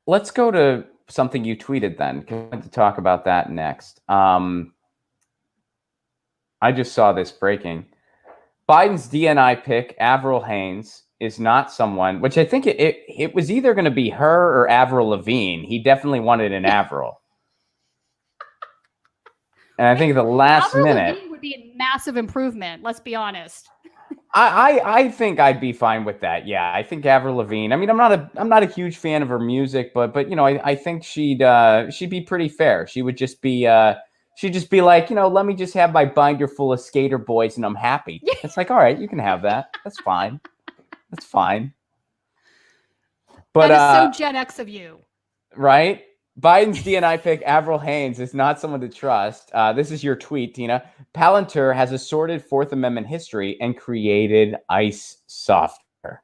let's go to something you tweeted then. Can we talk about that next? I just saw this breaking. Biden's DNI pick, Avril Haines, is not someone, which I think it was either going to be her or Avril Lavigne. He definitely wanted an Avril. And I think the last Avril minute Lavigne would be a massive improvement. Let's be honest. I think I'd be fine with that. Yeah, I think Avril Lavigne. I mean, I'm not a huge fan of her music, but you know, I think she'd be pretty fair. She'd just be like, you know, let me just have my binder full of skater boys and I'm happy. It's like, all right, you can have that. That's fine. That's fine. But that is so Gen X of you. Right? Biden's DNI pick, Avril Haines, is not someone to trust. This is your tweet, Tina. Palantir has a sordid Fourth Amendment history and created ICE software.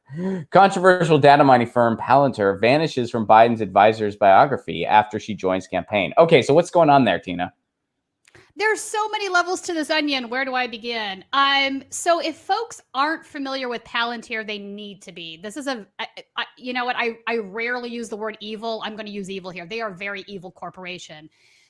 Controversial data mining firm Palantir vanishes from Biden's advisor's biography after she joins campaign. Okay, so what's going on there, Tina? There's so many levels to this onion. Where do I begin? So if folks aren't familiar with Palantir, they need to be. This is you know what? I rarely use the word evil. I'm going to use evil here. They are a very evil corporation.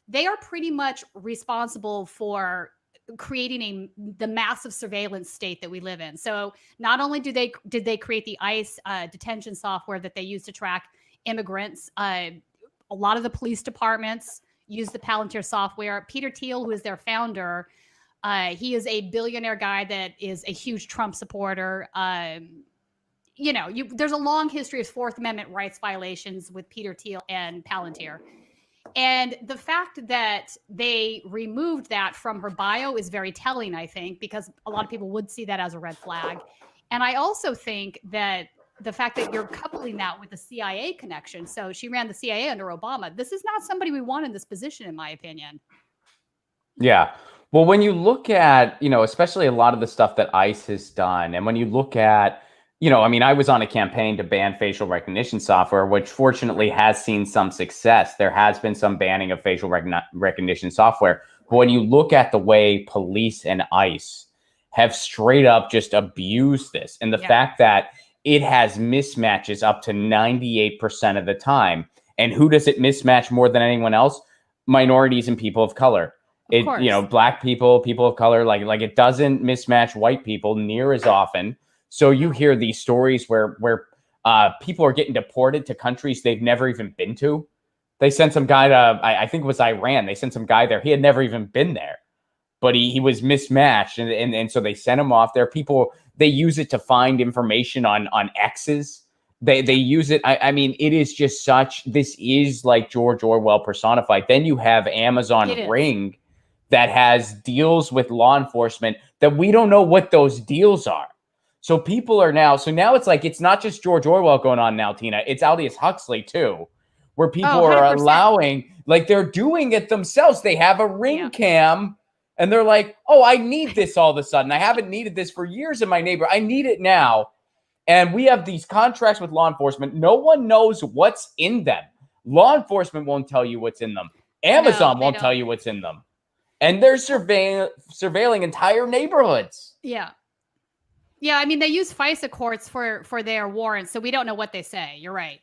They are pretty much responsible for creating the massive surveillance state that we live in. So not only did they create the ICE detention software that they use to track immigrants, a lot of the police departments use the Palantir software. Peter Thiel, who is their founder, he is a billionaire guy that is a huge Trump supporter. You know, there's a long history of Fourth Amendment rights violations with Peter Thiel and Palantir. And the fact that they removed that from her bio is very telling, I think, because a lot of people would see that as a red flag. And I also think that the fact that you're coupling that with the CIA connection. So she ran the CIA under Obama. This is not somebody we want in this position, in my opinion. Yeah. Well, when you look at, you know, especially a lot of the stuff that ICE has done, and when you look at, you know, I mean, I was on a campaign to ban facial recognition software, which fortunately has seen some success. There has been some banning of facial recognition software. But when you look at the way police and ICE have straight up just abused this, and the fact that it has mismatches up to 98% of the time. And who does it mismatch more than anyone else? Minorities and people of color. You know, black people, people of color, like it doesn't mismatch white people near as often. So you hear these stories where people are getting deported to countries they've never even been to. They sent some guy to, I think it was Iran. They sent some guy there. He had never even been there, but he was mismatched. And so they sent him off there. People, they use it to find information on exes. They use it. I mean, it is just this is like George Orwell personified. Then you have Amazon Ring that has deals with law enforcement that we don't know what those deals are. So people are now it's like, it's not just George Orwell going on now, Tina. It's Aldous Huxley too, where people are allowing, like they're doing it themselves. They have a ring cam. And they're like, oh, I need this all of a sudden. I haven't needed this for years in my neighborhood. I need it now. And we have these contracts with law enforcement. No one knows what's in them. Law enforcement won't tell you what's in them. Amazon won't tell you what's in them. And they're surveilling entire neighborhoods. Yeah. Yeah, I mean, they use FISA courts for their warrants, so we don't know what they say. You're right.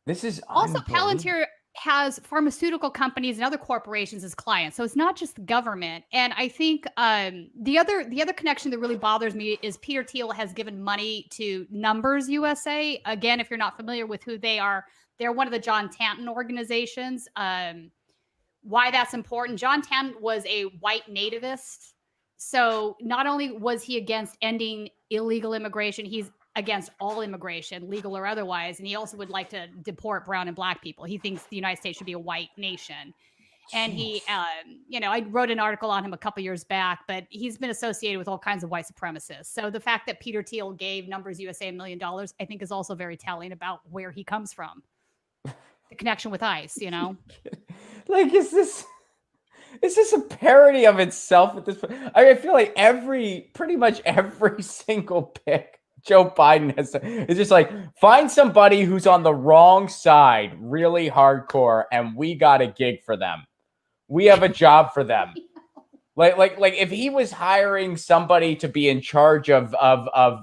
This is also Palantir has pharmaceutical companies and other corporations as clients. So it's not just the government. And I think the other connection that really bothers me is Peter Thiel has given money to Numbers USA. Again, if you're not familiar with who they are, they're one of the John Tanton organizations. Why that's important. John Tanton was a white nativist. So not only was he against ending illegal immigration, he's against all immigration, legal or otherwise. And he also would like to deport brown and black people. He thinks the United States should be a white nation. And he, you know, I wrote an article on him a couple years back, but he's been associated with all kinds of white supremacists. So the fact that Peter Thiel gave Numbers USA $1 million, I think is also very telling about where he comes from. The connection with ICE, you know? Like, is this a parody of itself at this point? I feel like pretty much every single pick Joe Biden has is just like, find somebody who's on the wrong side, really hardcore, and we got a gig for them. We have a job for them. Like if he was hiring somebody to be in charge of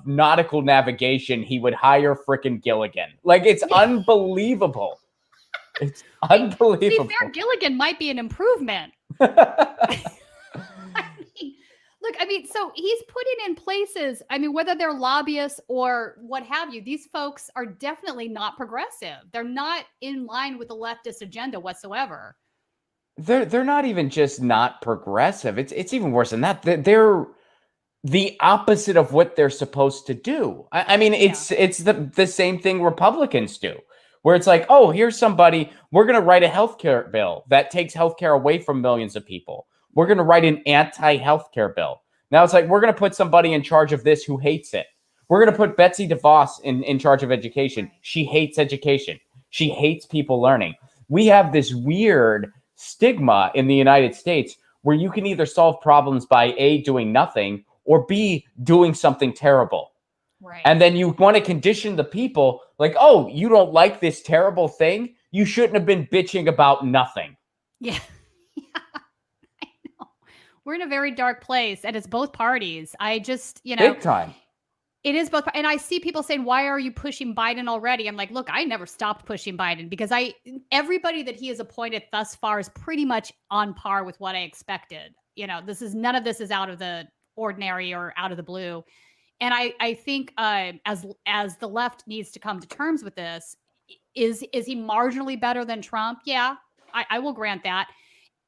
nautical navigation, he would hire frickin' Gilligan. Like, it's unbelievable. It's unbelievable. To be fair, Gilligan might be an improvement. I mean, so he's putting in places, I mean, whether they're lobbyists or what have you, these folks are definitely not progressive. They're not in line with the leftist agenda whatsoever. They're not even just not progressive. It's even worse than that. They're the opposite of what they're supposed to do. I mean, it's the same thing Republicans do, where it's like, oh, here's somebody, we're going to write a healthcare bill that takes healthcare away from millions of people. We're going to write an anti-healthcare bill. Now it's like, we're going to put somebody in charge of this who hates it. We're going to put Betsy DeVos in charge of education. She hates education. She hates people learning. We have this weird stigma in the United States where you can either solve problems by A, doing nothing, or B, doing something terrible. Right. And then you want to condition the people like, oh, you don't like this terrible thing? You shouldn't have been bitching about nothing. Yeah. I know. We're in a very dark place, and it's both parties. I just, Big time. It is both. And I see people saying, why are you pushing Biden already? I'm like, look, I never stopped pushing Biden because everybody that he has appointed thus far is pretty much on par with what I expected. None of this is out of the ordinary or out of the blue. And I think as the left needs to come to terms with this, is he marginally better than Trump? Yeah, I will grant that.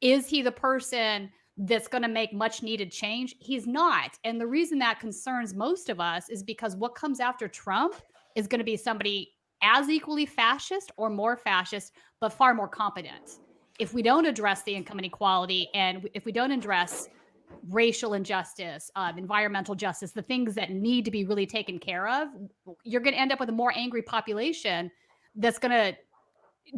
Is he the person that's going to make much needed change? He's not. And the reason that concerns most of us is because what comes after Trump is going to be somebody as equally fascist or more fascist, but far more competent. If we don't address the income inequality, and if we don't address racial injustice, environmental justice, the things that need to be really taken care of, you're going to end up with a more angry population that's going to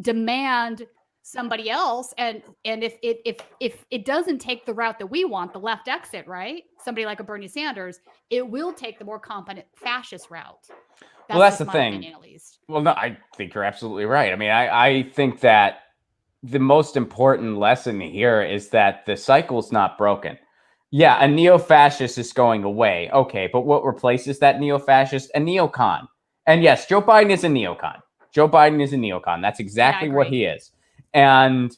demand somebody else. And if it doesn't take the route that we want, the left exit, right? Somebody like a Bernie Sanders, it will take the more competent fascist route. That's the thing. Opinion, at least. Well, no, I think you're absolutely right. I mean, I think that the most important lesson here is that the cycle's not broken. Yeah, a neo-fascist is going away. Okay, but what replaces that neo-fascist? A neocon. And yes, Joe Biden is a neocon. Joe Biden is a neocon. That's exactly what he is. And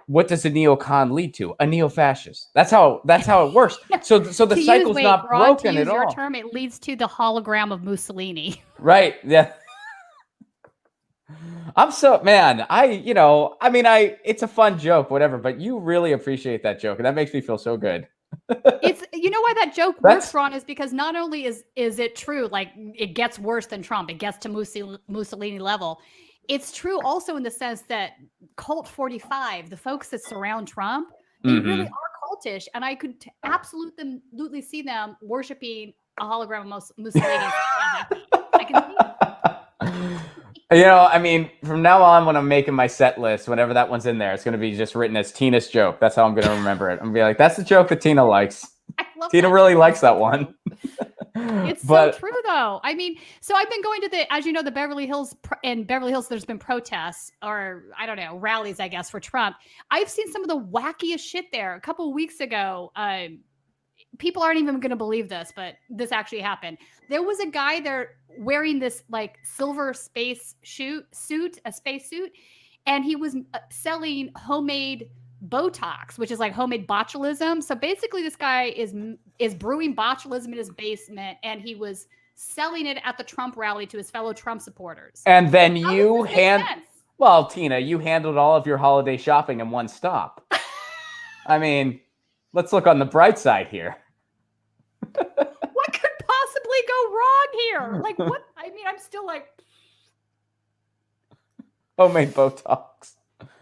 what does a neocon lead to? A neo-fascist. That's how it works. So the cycle's not broken at all. Your term, it leads to the hologram of Mussolini. Right. Yeah. It's a fun joke, whatever, but you really appreciate that joke, and that makes me feel so good. It's why that joke works, Ron, is because not only is it true, like it gets worse than Trump, it gets to Mussolini level. It's true also in the sense that Cult 45, the folks that surround Trump, they really are cultish, and I could absolutely see them worshiping a hologram of Mussolini. I can see it. From now on, when I'm making my set list, whenever that one's in there, it's going to be just written as Tina's joke. That's how I'm going to remember it. I'm going to be like, that's the joke that Tina likes. Tina really likes that one. It's so true, though. I mean, so I've been going to the Beverly Hills, there's been protests or, I don't know, rallies, I guess, for Trump. I've seen some of the wackiest shit there. A couple of weeks ago, people aren't even going to believe this, but this actually happened. There was a guy there wearing this like silver space suit, and he was selling homemade Botox, which is like homemade botulism. So basically this guy is brewing botulism in his basement, and he was selling it at the Trump rally to his fellow Trump supporters. And then Tina, you handled all of your holiday shopping in one stop. I mean, let's look on the bright side here. What could possibly go wrong here? Like, what? I mean, I'm still like... Homemade Botox.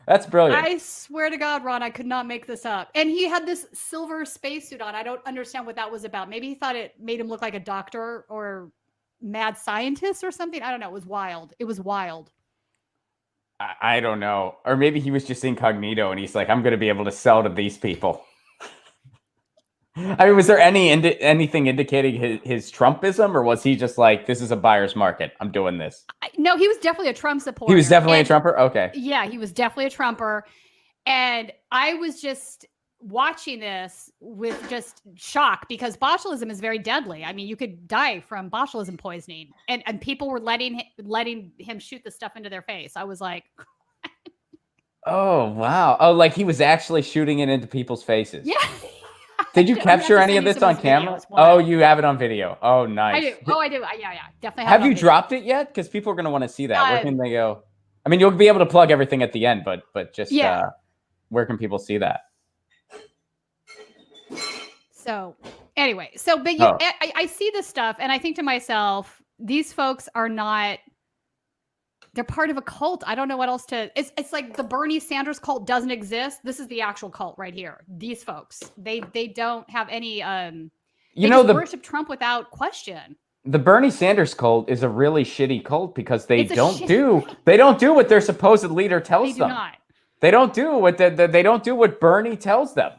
That's brilliant. I swear to God, Ron, I could not make this up. And he had this silver spacesuit on. I don't understand what that was about. Maybe he thought it made him look like a doctor or mad scientist or something. I don't know. It was wild. I don't know. Or maybe he was just incognito and he's like, I'm going to be able to sell to these people. I mean, was there anything indicating his Trumpism, or was he just like, this is a buyer's market, I'm doing this? No, he was definitely a Trump supporter. He was definitely a Trumper? Okay. Yeah, he was definitely a Trumper. And I was just watching this with just shock, because botulism is very deadly. I mean, you could die from botulism poisoning, and people were letting him shoot the stuff into their face. I was like, oh, wow. Oh, like he was actually shooting it into people's faces. yeah. Did you capture any of this on camera? Oh, you have it on video. Oh, nice. I do. Oh, I do. Yeah, definitely. Have you dropped it yet? Because people are going to want to see that. Where can they go? I mean, you'll be able to plug everything at the end, but just where can people see that? So anyway, but I see this stuff and I think to myself, these folks are not. They're part of a cult. I don't know what else to. It's like the Bernie Sanders cult doesn't exist. This is the actual cult right here. These folks, they don't have any. They worship Trump without question. The Bernie Sanders cult is a really shitty cult because they don't do what their supposed leader tells them. They don't do what they don't do what Bernie tells them.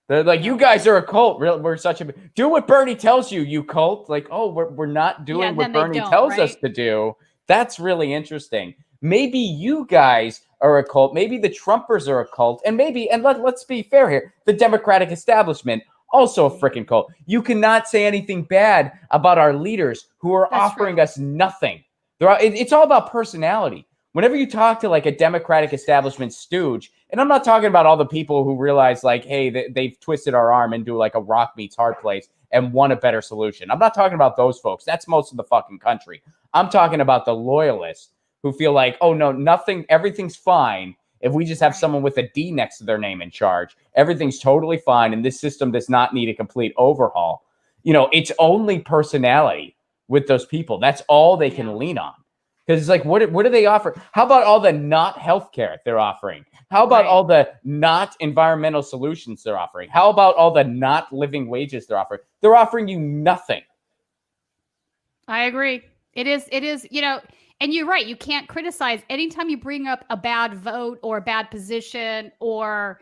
They're like, you guys are a cult. We're such a do what Bernie tells you, you cult. Like, oh, we're not doing what Bernie tells us to do. That's really interesting. Maybe you guys are a cult. Maybe the Trumpers are a cult. And let's be fair here, the Democratic establishment, also a freaking cult. You cannot say anything bad about our leaders who are offering us nothing. It's all about personality. Whenever you talk to like a Democratic establishment stooge, and I'm not talking about all the people who realize like, hey, they've twisted our arm and do like a rock meets hard place and want a better solution. I'm not talking about those folks. That's most of the fucking country. I'm talking about the loyalists who feel like, oh, no, everything's fine if we just have someone with a D next to their name in charge. Everything's totally fine, and this system does not need a complete overhaul. It's only personality with those people. That's all they can lean on. Because it's like, what do they offer? How about all the not healthcare they're offering? How about all the not environmental solutions they're offering? How about all the not living wages they're offering? They're offering you nothing. I agree. It is, and you're right. You can't criticize anytime you bring up a bad vote or a bad position or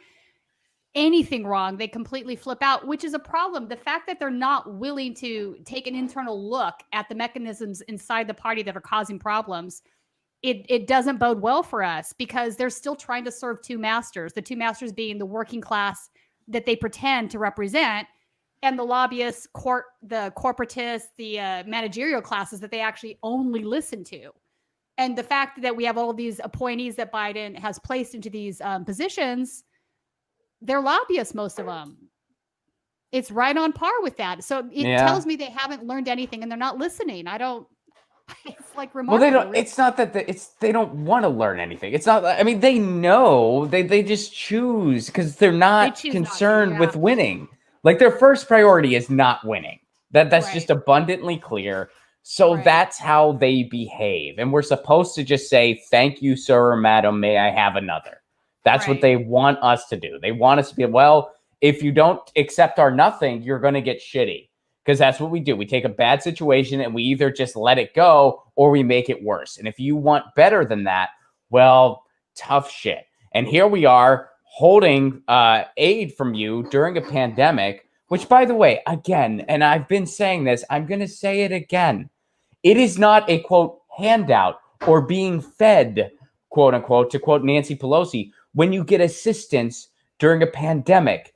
anything wrong. They completely flip out, which is a problem. The fact that they're not willing to take an internal look at the mechanisms inside the party that are causing problems, it doesn't bode well for us, because they're still trying to serve two masters, the two masters being the working class that they pretend to represent, and the lobbyists, the corporatists, the managerial classes that they actually only listen to. And the fact that we have all of these appointees that Biden has placed into these positions, they're lobbyists, most of them. It's right on par with that. So it tells me they haven't learned anything and they're not listening. It's like remarkable. Well, it's not that they don't want to learn anything. It's not, I mean, they know, they just choose because they're not concerned with winning. Like their first priority is not winning. That's just abundantly clear. So that's how they behave. And we're supposed to just say, thank you, sir or madam, may I have another. That's what they want us to do. They want us to be, well, if you don't accept our nothing, you're going to get shitty. Because that's what we do. We take a bad situation and we either just let it go or we make it worse. And if you want better than that, well, tough shit. And here we are holding aid from you during a pandemic, which, by the way, again, and I've been saying this, I'm going to say it again. It is not a, quote, handout or being fed, quote unquote, to quote Nancy Pelosi, when you get assistance during a pandemic.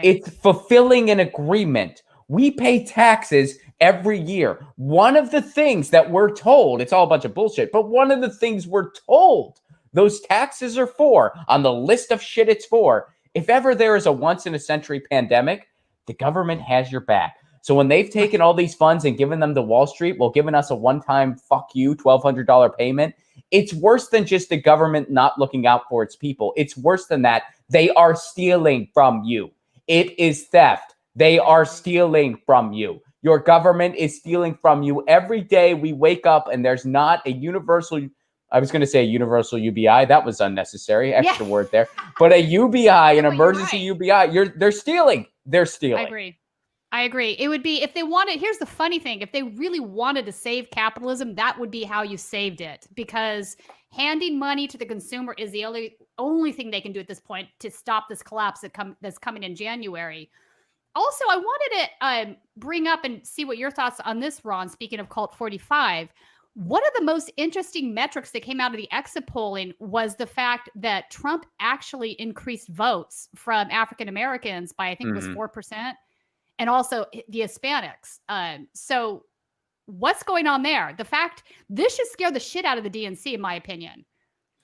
It's fulfilling an agreement. We pay taxes every year. One of the things that we're told, it's all a bunch of bullshit, but one of the things we're told those taxes are for, on the list of shit it's for, if ever there is a once-in-a-century pandemic, the government has your back. So when they've taken all these funds and given them to Wall Street, while giving us a one-time, fuck you, $1,200 payment, it's worse than just the government not looking out for its people. It's worse than that. They are stealing from you. It is theft. They are stealing from you. Your government is stealing from you. Every day we wake up and there's not a universal, I was going to say universal UBI. That was unnecessary. Extra word there. But a UBI, an emergency UBI, they're stealing. They're stealing. I agree. It would be, if they wanted, here's the funny thing. If they really wanted to save capitalism, that would be how you saved it. Because handing money to the consumer is the only thing they can do at this point to stop this collapse that's coming in January. Also, I wanted to bring up and see what your thoughts on this, Ron, speaking of Cult 45. One of the most interesting metrics that came out of the exit polling was the fact that Trump actually increased votes from African Americans by, I think it was 4%, and also the Hispanics. So what's going on there? This should scare the shit out of the DNC, in my opinion.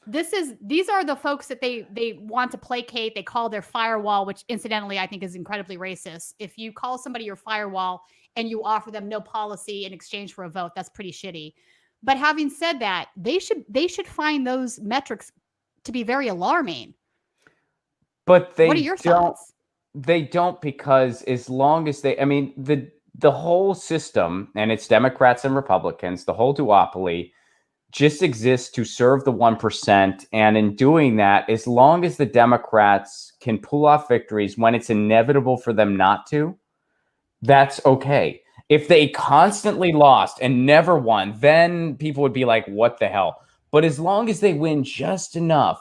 These are the folks that they want to placate. They call their firewall, which incidentally I think is incredibly racist. If you call somebody your firewall and you offer them no policy in exchange for a vote, that's pretty shitty. But having said that, they should find those metrics to be very alarming. But what are your thoughts? They don't, because as long as the whole system, and it's Democrats and Republicans, the whole duopoly just exists to serve the 1%. And in doing that, as long as the Democrats can pull off victories when it's inevitable for them not to, that's okay. If they constantly lost and never won, then people would be like, what the hell? But as long as they win just enough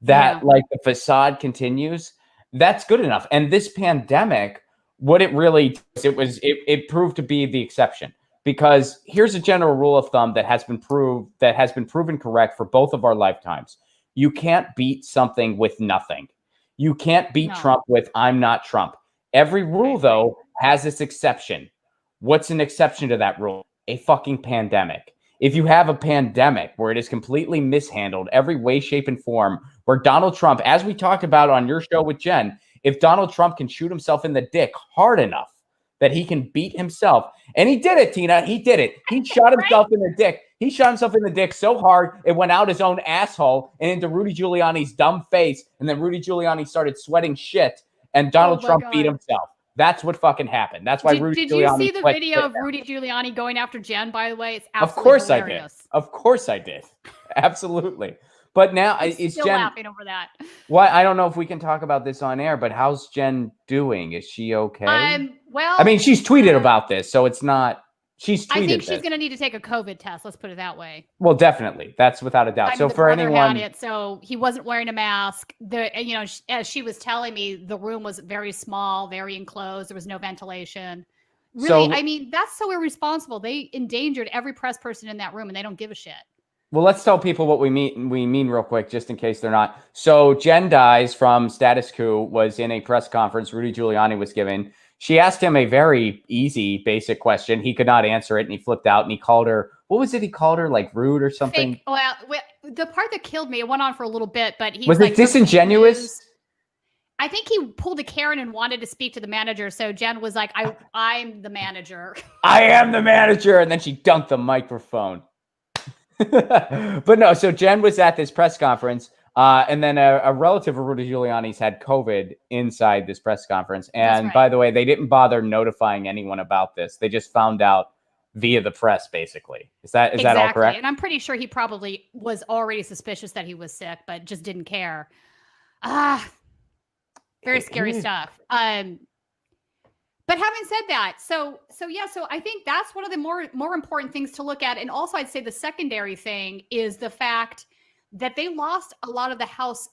that like the facade continues, that's good enough. And this pandemic, what it really does, it proved to be the exception. Because here's a general rule of thumb that has been proven correct for both of our lifetimes. You can't beat something with nothing. You can't beat Trump with I'm not Trump. Every rule, though, has its exception. What's an exception to that rule? A fucking pandemic. If you have a pandemic where it is completely mishandled, every way, shape, and form, where Donald Trump, as we talked about on your show with Jen, if Donald Trump can shoot himself in the dick hard enough that he can beat himself, and he did it, Tina, he did it. He shot himself in the dick. He shot himself in the dick so hard, it went out his own asshole and into Rudy Giuliani's dumb face, and then Rudy Giuliani started sweating shit, and Donald Trump beat himself. That's what fucking happened. That's why Rudy Giuliani. Did you see the video of Rudy Giuliani going after Jen, by the way? It's absolutely hilarious. Of course I did. Absolutely. But now is still Jen laughing over that. Well, I don't know if we can talk about this on air, but how's Jen doing? Is she okay? Well, I mean, she's tweeted about this, so it's not. She's tweeted. I think she's going to need to take a COVID test. Let's put it that way. Well, definitely, that's without a doubt. So for anyone, so he wasn't wearing a mask. As she was telling me, the room was very small, very enclosed. There was no ventilation. Really, I mean, that's so irresponsible. They endangered every press person in that room, and they don't give a shit. Well, let's tell people what we mean real quick, just in case they're not. So Jen Dies from Status Quo was in a press conference Rudy Giuliani was giving. She asked him a very easy, basic question. He could not answer it, and he flipped out, and he called her, what was it he called her, like rude or something? Fake. Well, the part that killed me, it went on for a little bit, but he was like, disingenuous? I think he pulled a Karen and wanted to speak to the manager, so Jen was like, I'm the manager. I am the manager, and then she dunked the microphone. But no, so Jen was at this press conference, and then a relative of Rudy Giuliani's had COVID inside this press conference. And by the way, they didn't bother notifying anyone about this. They just found out via the press, basically. Is that all correct? And I'm pretty sure he probably was already suspicious that he was sick, but just didn't care. Very scary stuff. But having said that, so I think that's one of the more important things to look at. And also, I'd say the secondary thing is the fact that they lost a lot of the House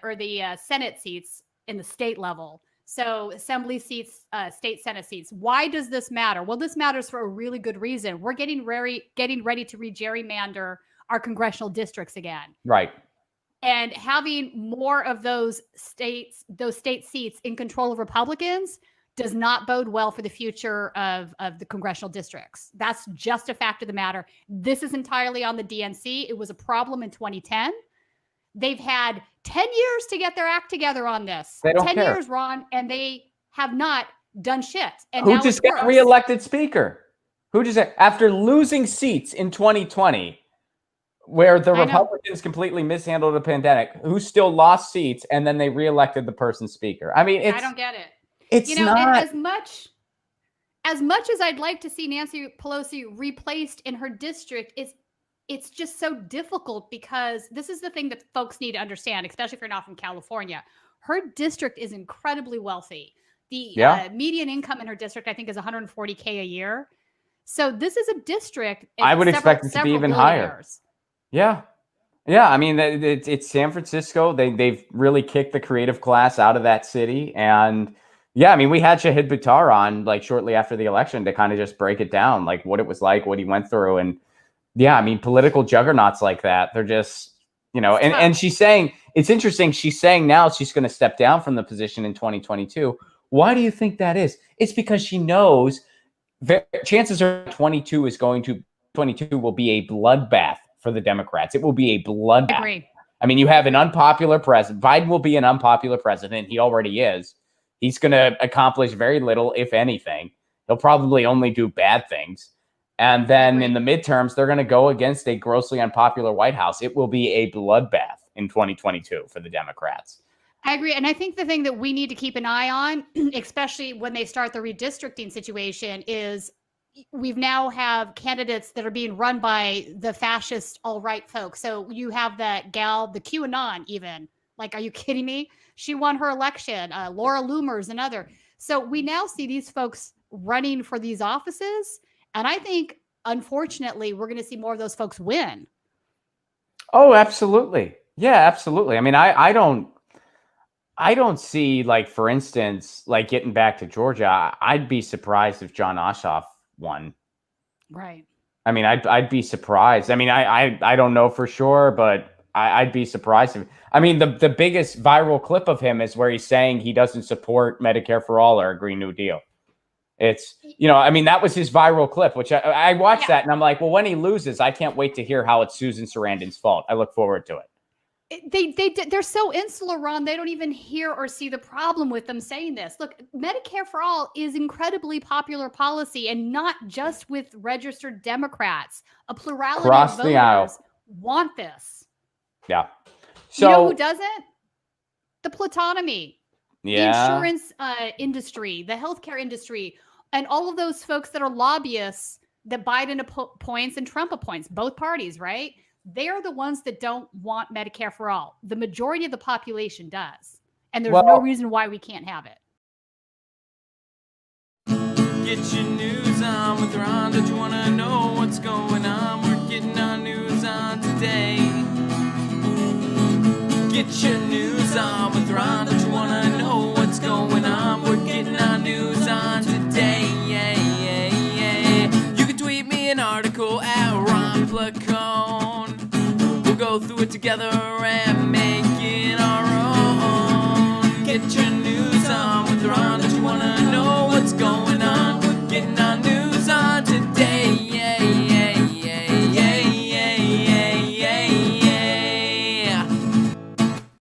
or the Senate seats in the state level. So assembly seats, state Senate seats. Why does this matter? Well, this matters for a really good reason. We're getting ready to re-gerrymander our congressional districts again. Right. And having more of those state seats in control of Republicans does not bode well for the future of the congressional districts. That's just a fact of the matter. This is entirely on the DNC. It was a problem in 2010. They've had 10 years to get their act together on this. They don't 10 care. years, Ron, and they have not done shit. And who just got reelected speaker? Who just, after losing seats in 2020, where the Republicans completely mishandled the pandemic, who still lost seats, and then they reelected the person speaker? I mean, I don't get it. It's not as much as I'd like to see Nancy Pelosi replaced in her district, it's just so difficult, because this is the thing that folks need to understand, especially if you're not from California. Her district is incredibly wealthy. The median income in her district, I think, is $140K a year. So this is a district. I would expect it to be even higher. Yeah. Yeah, I mean, it's San Francisco. They've really kicked the creative class out of that city. And yeah, I mean, we had Shahid Buttar on like shortly after the election to kind of just break it down, like what it was like, what he went through. And Yeah, I mean, political juggernauts like that, they're just, and she's saying, it's interesting, she's saying now she's going to step down from the position in 2022. Why do you think that is? It's because she knows chances are 22 will be a bloodbath for the Democrats. It will be a bloodbath. I agree. I mean, you have an unpopular president. Biden will be an unpopular president. He already is. He's going to accomplish very little, if anything. He'll probably only do bad things. And then in the midterms, they're going to go against a grossly unpopular White House. It will be a bloodbath in 2022 for the Democrats. I agree. And I think the thing that we need to keep an eye on, especially when they start the redistricting situation, is we've now have candidates that are being run by the fascist alt-right folks. So you have that gal, the QAnon even. Like, are you kidding me? She won her election. Laura Loomer's another. So we now see these folks running for these offices. And I think, unfortunately, we're going to see more of those folks win. Oh, absolutely. Yeah, absolutely. I mean, I don't see, like, for instance, like getting back to Georgia, I'd be surprised if John Ossoff won. Right. I mean, I'd be surprised. I mean, I don't know for sure, but I'd be surprised. I mean, the biggest viral clip of him is where he's saying he doesn't support Medicare for all or a Green New Deal. It's, I mean, that was his viral clip, which I watched that and I'm like, well, when he loses, I can't wait to hear how it's Susan Sarandon's fault. I look forward to it. They're so insular, Ron. They don't even hear or see the problem with them saying this. Look, Medicare for all is incredibly popular policy, and not just with registered Democrats. A plurality of voters want this. Yeah. So, you know who doesn't? The plutonomy. Yeah. The insurance industry, the healthcare industry, and all of those folks that are lobbyists that Biden appoints and Trump appoints, both parties, right? They're the ones that don't want Medicare for all. The majority of the population does. And there's no reason why we can't have it. Get your news on with Ron. Don't you want to know what's going on? We're getting our news on today. Get your news on with Ron. Don't you want to know what's going on? We're getting our news on today. Yeah, yeah, yeah. You can tweet me an article at Ron Placone. We'll go through it together and make it our own. Get your news on with Ron.